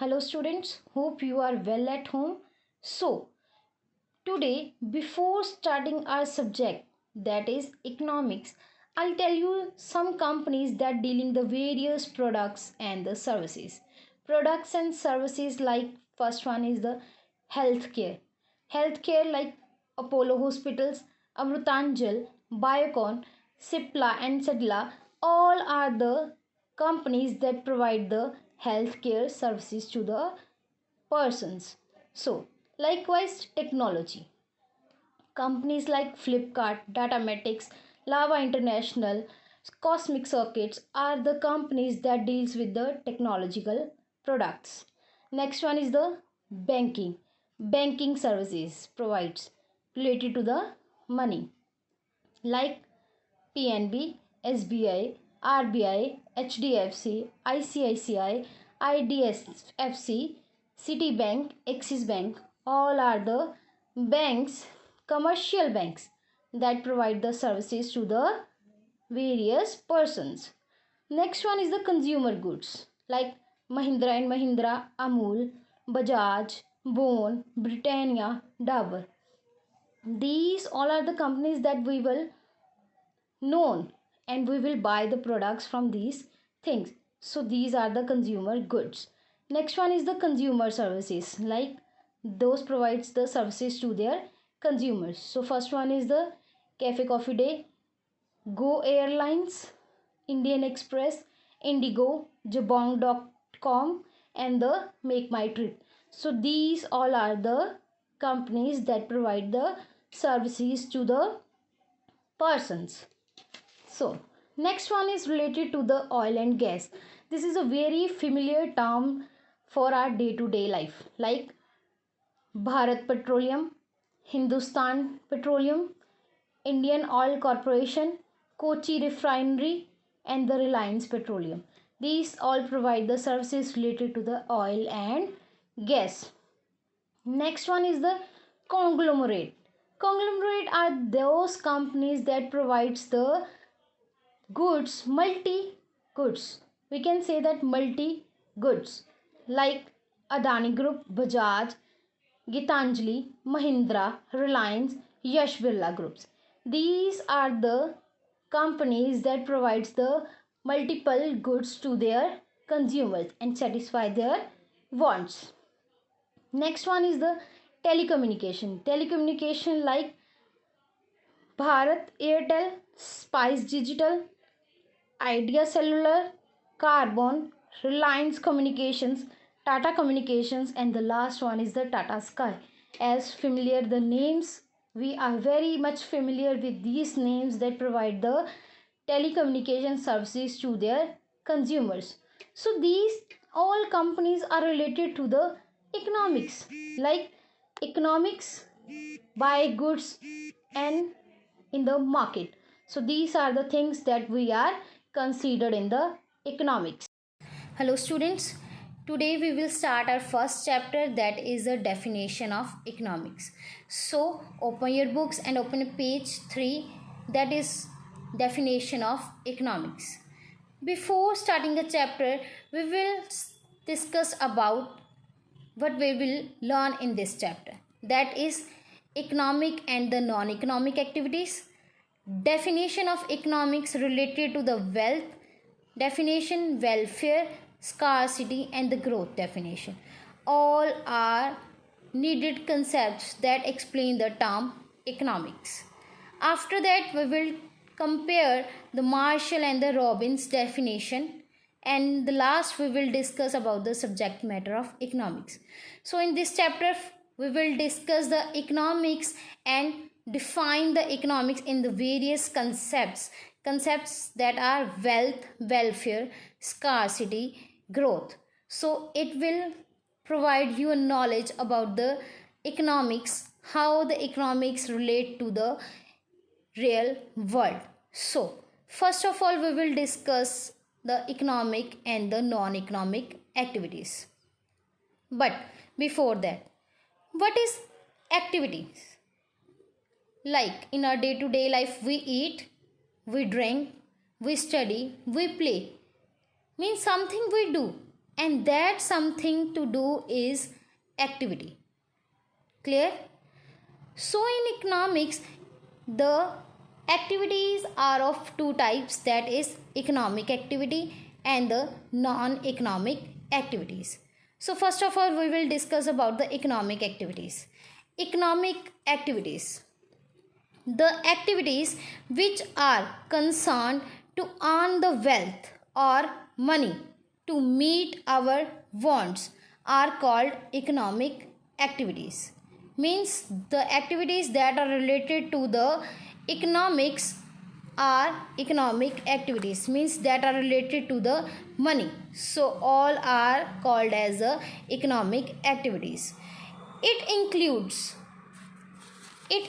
Hello students, hope you are well at home. So, today before starting our subject that is economics, I'll tell you some companies that dealing the various products and the services. Products and services like first one is the healthcare. Healthcare like Apollo Hospitals, Amrutanjal, Biocon, Cipla and Sedla all are the companies that provide the healthcare services to the persons. So, likewise, technology. Companies like Flipkart, Datamatics, Lava International, Cosmic Circuits are the companies that deals with the technological products. Next one is the banking. Banking services provides related to the money like PNB, SBI, RBI, HDFC, ICICI, IDFC, Citibank, Axis Bank, all are the banks, commercial banks that provide the services to the various persons. Next one is the consumer goods like Mahindra and Mahindra, Amul, Bajaj, Bone, Britannia, Dabur. These all are the companies that we will known and we will buy the products from these things. So these are the consumer goods. Next one is the consumer services like those provides the services to their consumers. So first one is the Cafe Coffee Day, Go Airlines, Indian Express, Indigo, Jabong.com and the Make My Trip. So these all are the companies that provide the services to the persons. So, next one is related to the oil and gas. This is a very familiar term for our day to day life, like Bharat Petroleum, Hindustan Petroleum, Indian Oil Corporation, Kochi Refinery, and the Reliance Petroleum. These all provide the services related to the oil and gas. Next one is the conglomerate. Conglomerate are those companies that provides the goods, multi goods, we can say that multi goods like Adani Group, Bajaj, Gitanjali, Mahindra, Reliance, Yash Birla Groups. These are the companies that provides the multiple goods to their consumers and satisfy their wants. Next one is the telecommunication like Bharat Airtel, Spice Digital, Idea Cellular, Carbon, Reliance Communications, Tata Communications, and the last one is the Tata Sky. As familiar the names, we are very much familiar with these names that provide the telecommunication services to their consumers. So these all companies are related to the economics, like economics, buy goods and in the market. So these are the things that we are considered in the economics. Hello students, today we will start our first chapter that is the definition of economics. So open your books and open page 3, that is definition of economics. Before starting the chapter, we will discuss about what we will learn in this chapter, that is economic and the non-economic activities, definition of economics related to the wealth definition, welfare, scarcity and the growth definition. All are needed concepts that explain the term economics. After that we will compare the Marshall and the Robbins definition, and the last we will discuss about the subject matter of economics. So in this chapter we will discuss the economics and define the economics in the various concepts that are wealth, welfare, scarcity, growth. So it will provide you a knowledge about the economics, how the economics relate to the real world. So first of all we will discuss the economic and the non-economic activities. But before that, what is activities? Like in our day to day life, we eat, we drink, we study, we play. Means something we do. and that something to do is activity. Clear? So in economics, the activities are of two types, that is economic activity and the non-economic activities. So first of all, we will discuss about the economic activities. Economic activities, the activities which are concerned to earn the wealth or money to meet our wants are called economic activities. Means the activities that are related to the economics are economic activities, means that are related to the money. So all are called as economic activities. It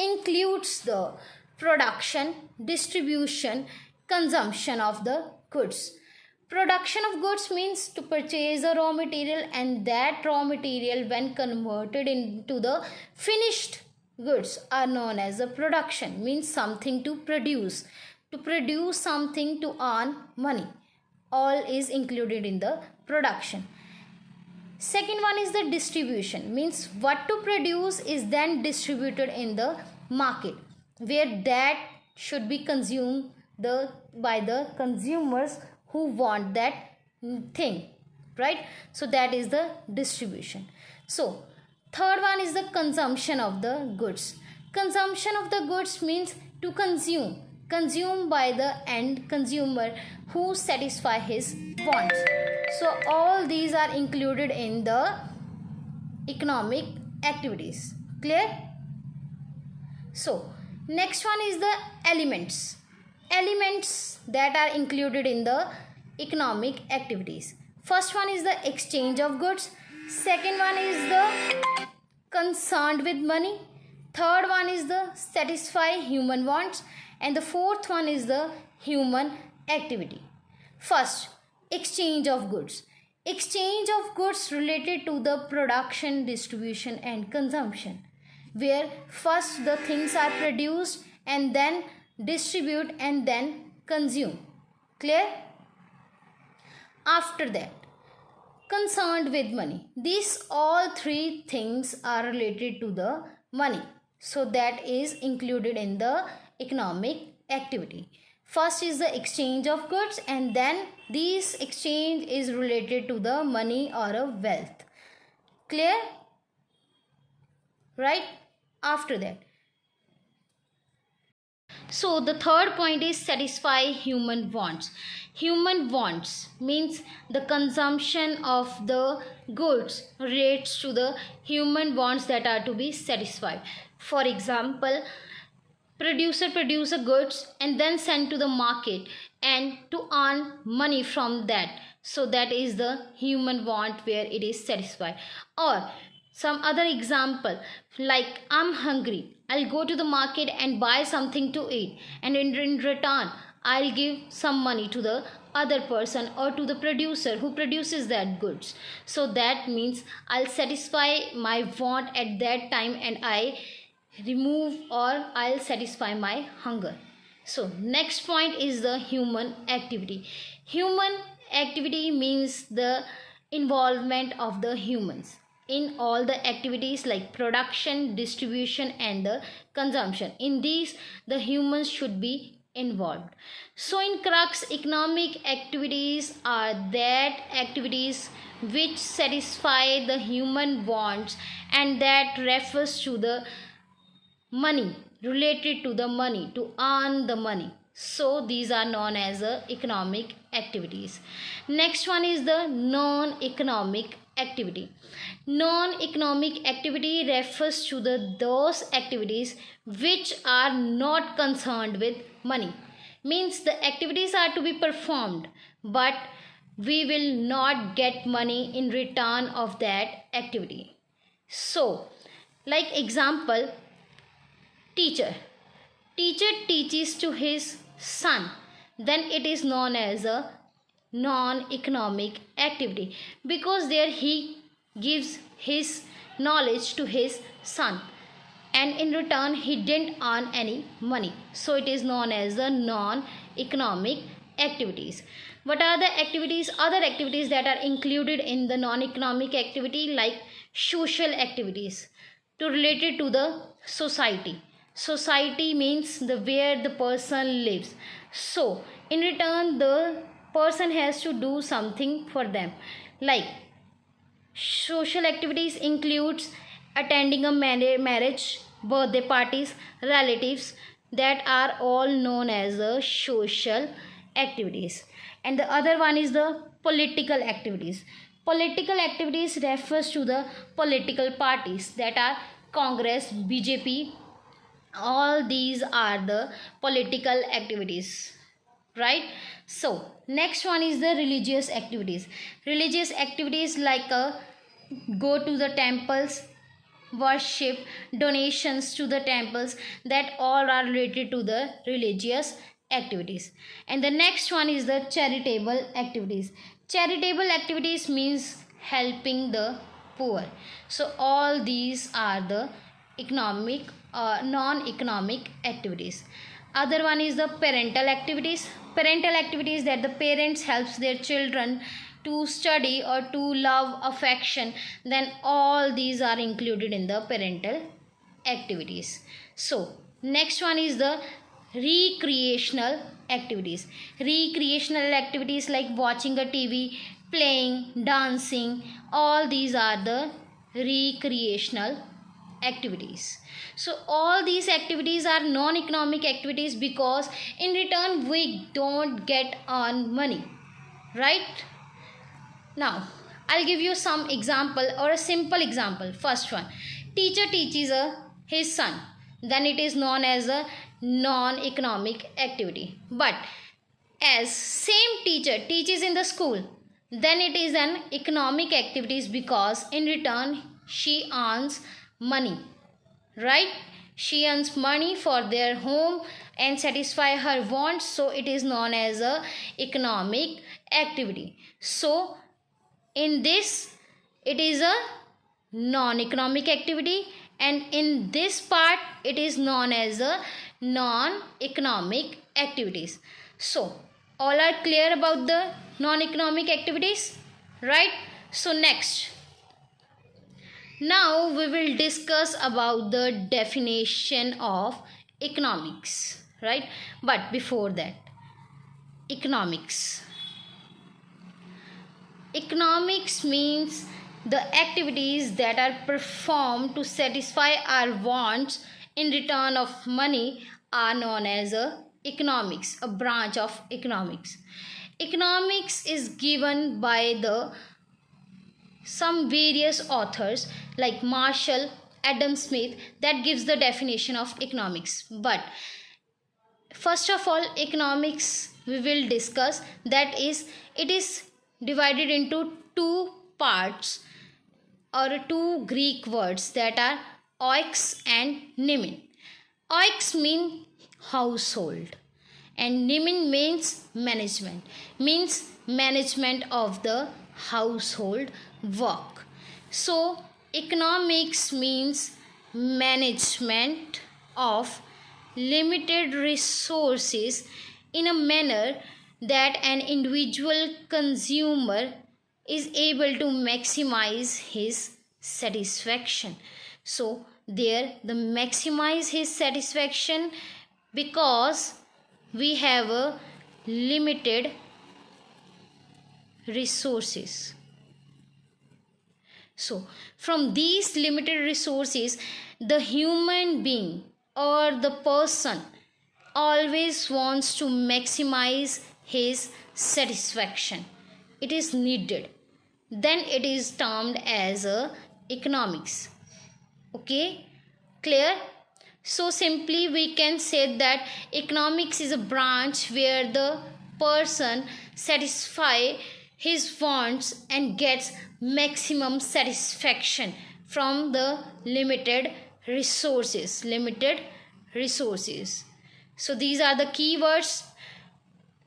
includes the production, distribution, consumption of the goods. Production of goods means to purchase a raw material, and that raw material when converted into the finished goods are known as a production, means something to produce something to earn money. All is included in the production. Second one is the distribution, means what to produce is then distributed in the market, where that should be consumed by the consumers who want that thing, right? So that is the distribution. So third one is the consumption of the goods. Consumption of the goods means to consume by the end consumer who satisfy his wants. So all these are included in the economic activities. Clear? So next one is the elements that are included in the economic activities. First one is the exchange of goods. Second one is the concerned with money. Third one is the satisfy human wants, and the fourth one is the human activity. First, exchange of goods. Exchange of goods related to the production, distribution and consumption, where first the things are produced and then distribute and then consume. Clear? After that, concerned with money. These all three things are related to the money. So that is included in the economic activity. First is the exchange of goods, and then this exchange is related to the money or a wealth. Clear? Right? After that, so the third point is satisfy human wants. Human wants means the consumption of the goods relates to the human wants that are to be satisfied. For example, producer produce goods and then send to the market and to earn money from that. So that is the human want where it is satisfied. Or some other example, like I'm hungry, I'll go to the market and buy something to eat, and in return I'll give some money to the other person or to the producer who produces that goods. So that means I'll satisfy my want at that time and I remove or I'll satisfy my hunger. So next point is the human activity. Human activity means the involvement of the humans in all the activities like production, distribution and the consumption. In these the humans should be involved. So in crux, economic activities are that activities which satisfy the human wants and that refers to the money, related to the money, to earn the money. So these are known as economic activities. Next one is the non-economic activity. Non-economic activity refers to those activities which are not concerned with money. Means the activities are to be performed, but we will not get money in return of that activity. So, like example, teacher teaches to his son, then it is known as a non-economic activity, because there he gives his knowledge to his son and in return he didn't earn any money. So it is known as a non-economic activities. What are the activities? Other activities that are included in the non-economic activity, like social activities to related to the society. Society means the where the person lives. So in return the person has to do something for them. Like social activities includes attending a marriage, birthday parties, relatives, that are all known as the social activities. And the other one is the political activities. Political activities refers to the political parties, that are Congress, BJP. All these are the political activities, right? So next one is the religious activities. Religious activities like go to the temples, worship, donations to the temples, that all are related to the religious activities. And the next one is the charitable activities. Charitable activities means helping the poor. So all these are the economic non-economic activities. Other one is the parental activities. Parental activities, that the parents helps their children to study or to love, affection, then all these are included in the parental activities. So next one is the recreational activities. Recreational activities like watching a TV, playing, dancing, all these are the recreational activities. So all these activities are non-economic activities because in return we don't get on money, right? Now I'll give you some example or a simple example. First one, teacher teaches his son, then it is known as a non-economic activity. But as same teacher teaches in the school, then it is an economic activities because in return she earns money, right? She earns money for their home and satisfy her wants, so it is known as a economic activity. So in this it is a non-economic activity, and in this part it is known as a non-economic activities. So all are clear about the non-economic activities, right? So next, now we will discuss about the definition of economics, right? But before that, economics means the activities that are performed to satisfy our wants in return of money are known as economics, a branch of economics. Economics is given by the some various authors like Marshall, Adam Smith, that gives the definition of economics. But first of all, economics we will discuss, that is it is divided into two parts or two Greek words, that are oix and nimin. Oix mean household and nimin means management of the household work. So economics means management of limited resources in a manner that an individual consumer is able to maximize his satisfaction. So there the maximize his satisfaction because we have a limited resources. So from these limited resources, the human being or the person always wants to maximize his satisfaction. It is needed. Then it is termed as economics. Okay, clear? So simply we can say that economics is a branch where the person satisfy his wants and gets maximum satisfaction from the limited resources. So these are the keywords: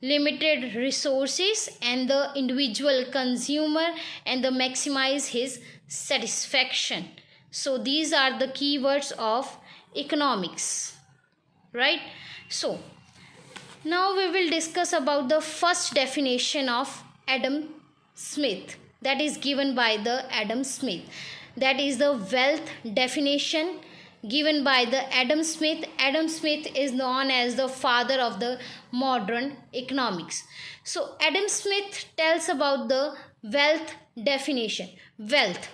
limited resources and the individual consumer and the maximize his satisfaction. So these are the keywords of economics, right? So Now we will discuss about the first definition of Adam Smith, that is given by the Adam Smith. That is the wealth definition given by the Adam Smith. Adam Smith is known as the father of the modern economics. So Adam Smith tells about the wealth definition. Wealth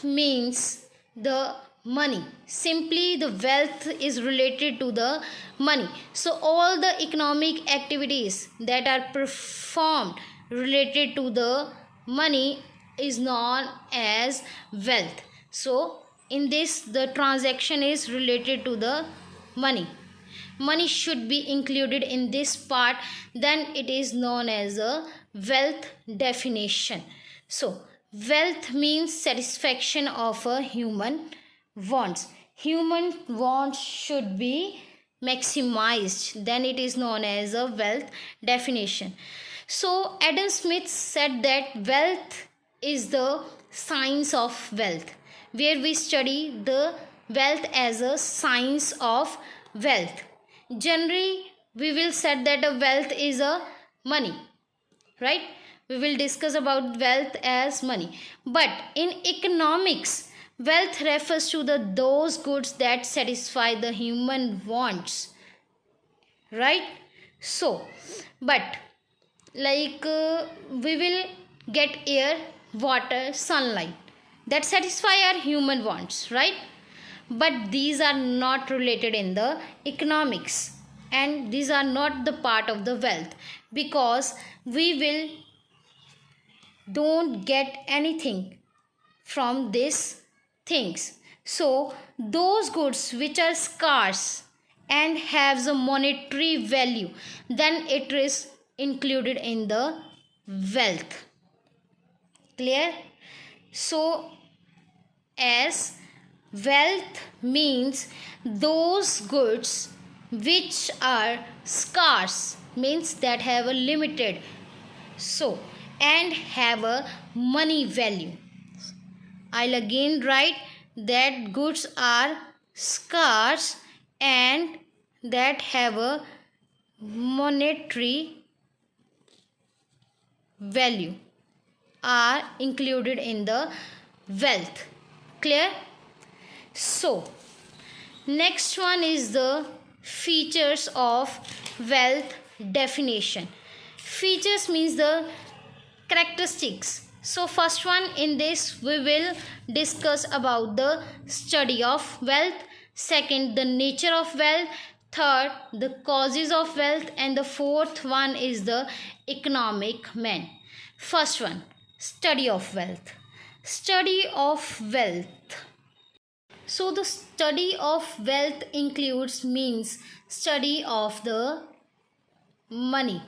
means the money. Simply, the wealth is related to the money. So, all the economic activities that are performed related to the money is known as wealth. So, in this, the transaction is related to the money. Money should be included in this part, then it is known as a wealth definition. So, wealth means satisfaction of a human wants. Human wants should be maximized, then it is known as a wealth definition. So Adam Smith said that wealth is the science of wealth, where we study the wealth as a science of wealth. Generally we will said that a wealth is a money, right? We will discuss about wealth as money, but in economics, wealth refers to those goods that satisfy the human wants, right? So, but we will get air, water, sunlight that satisfy our human wants, right? But these are not related in the economics, and these are not the part of the wealth, because we will don't get anything from these things. So those goods which are scarce and have a monetary value, then it is included in the wealth. Clear? So as wealth means those goods which are scarce, means that have a limited, so and have a money value. I'll again write that goods are scarce and that have a monetary value are included in the wealth. Clear? So next one is the features of wealth definition. Features means the characteristics. So first one, in this we will discuss about the study of wealth. Second, the nature of wealth. Third, the causes of wealth. And the fourth one is the economic man. First one, study of wealth. Study of wealth. So the study of wealth includes means study of the money.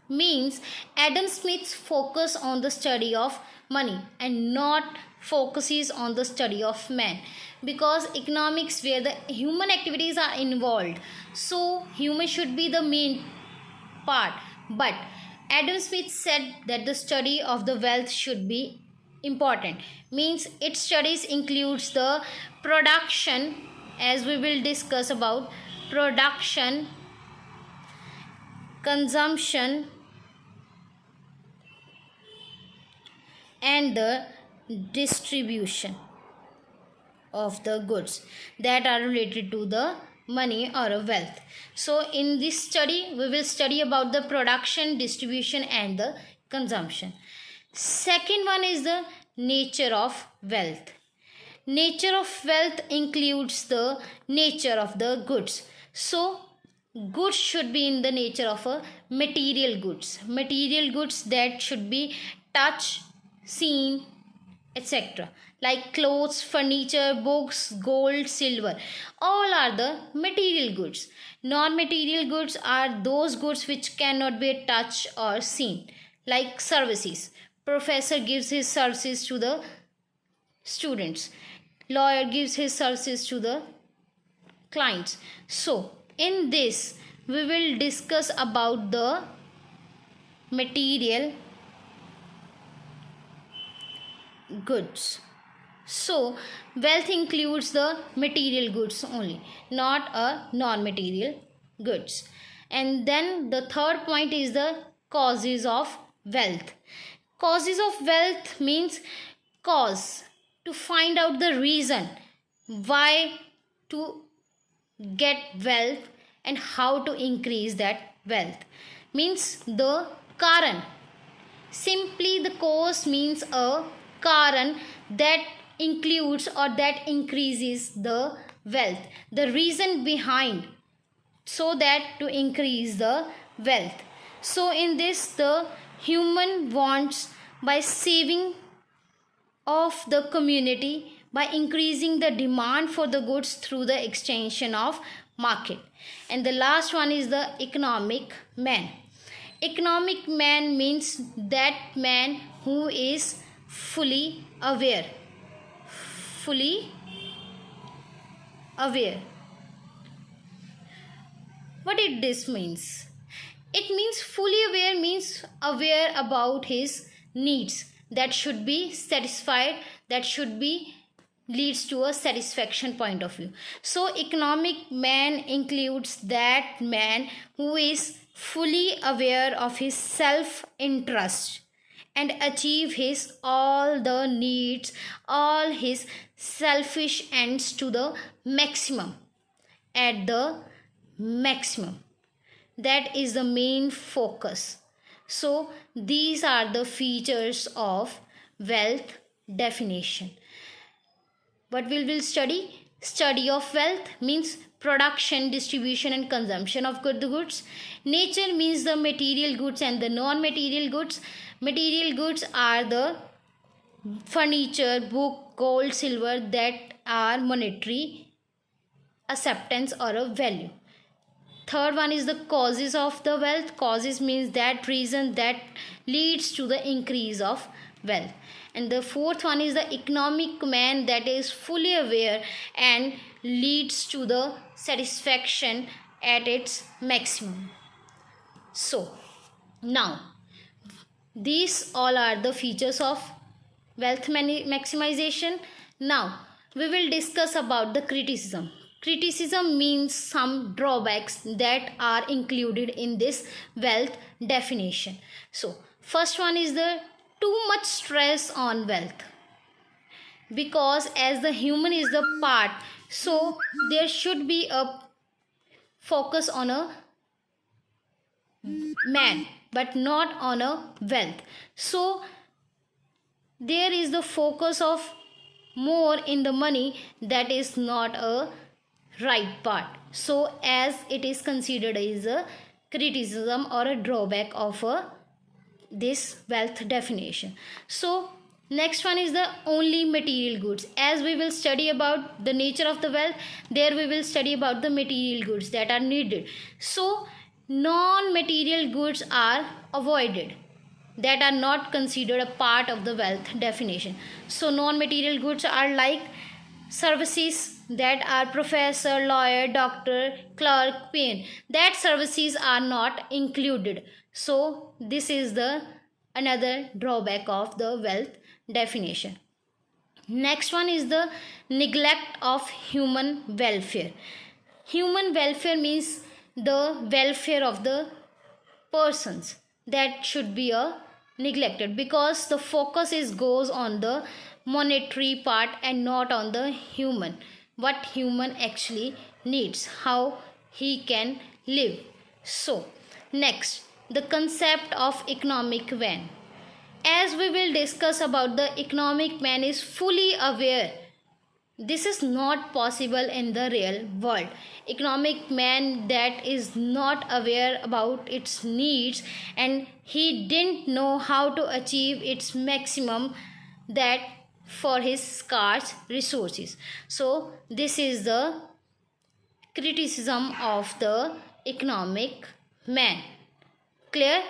Means Adam Smith's focus on the study of money and not focuses on the study of man, because economics where the human activities are involved, so human should be the main part, but Adam Smith said that the study of the wealth should be important. Means its studies includes the production, as we will discuss about production, consumption, and the distribution of the goods that are related to the money or a wealth. So in this study we will study about the production, distribution, and the consumption. Second one is the nature of wealth. Nature of wealth includes the nature of the goods. So goods should be in the nature of a material goods that should be touched, seen, etc. Like clothes, furniture, books, gold, silver, all are the material goods. Non-material goods are those goods which cannot be touched or seen, like services. Professor gives his services to the students, lawyer gives his services to the clients. So in this we will discuss about the material goods. So wealth includes the material goods only, not a non-material goods. And then the third point is the causes of wealth. Causes of wealth means cause, to find out the reason why to get wealth and how to increase that wealth, means the karan. Simply the cause means a karan that includes or that increases the wealth, the reason behind, so that to increase the wealth. So in this, the human wants, by saving of the community, by increasing the demand for the goods through the extension of market. And the last one is the economic man. Economic man means that man who is fully aware. Fully aware. What it this means? It means fully aware means aware about his needs that should be satisfied, that should be leads to a satisfaction point of view. So economic man includes that man who is fully aware of his self interest and achieve his all the needs, all his selfish ends to the maximum, at the maximum. That is the main focus. So these are the features of wealth definition. What we will study? Study of wealth means production, distribution and consumption of goods. Nature means the material goods and the non-material goods. Material goods are the furniture, book, gold, silver that are monetary acceptance or a value. Third one is the causes of the wealth. Causes means that reason that leads to the increase of wealth. And the fourth one is the economic man that is fully aware and leads to the satisfaction at its maximum. So now these all are the features of wealth maximization. Now we will discuss about the criticism. Criticism means some drawbacks that are included in this wealth definition. So first one is the too much stress on wealth, because as the human is the part, so there should be a focus on a man but not on a wealth. So there is the focus of more in the money, that is not a right part. So as it is considered as a criticism or a drawback of this wealth definition. So next one is the only material goods. As we will study about the nature of the wealth, there we will study about the material goods that are needed. So non-material goods are avoided, that are not considered a part of the wealth definition. So non-material goods are like services that are professor, lawyer, doctor, clerk, payne, that services are not included. So this is the another drawback of the wealth definition. Next one is the neglect of human welfare. Human welfare means the welfare of the persons, that should be neglected, because the focus is goes on the monetary part and not on the human, what human actually needs, how he can live. So next, the concept of economic man. As we will discuss about the economic man is fully aware. This is not possible in the real world. Economic man that is not aware about its needs and he didn't know how to achieve its maximum, that for his scarce resources. So this is the criticism of the economic man. Clear?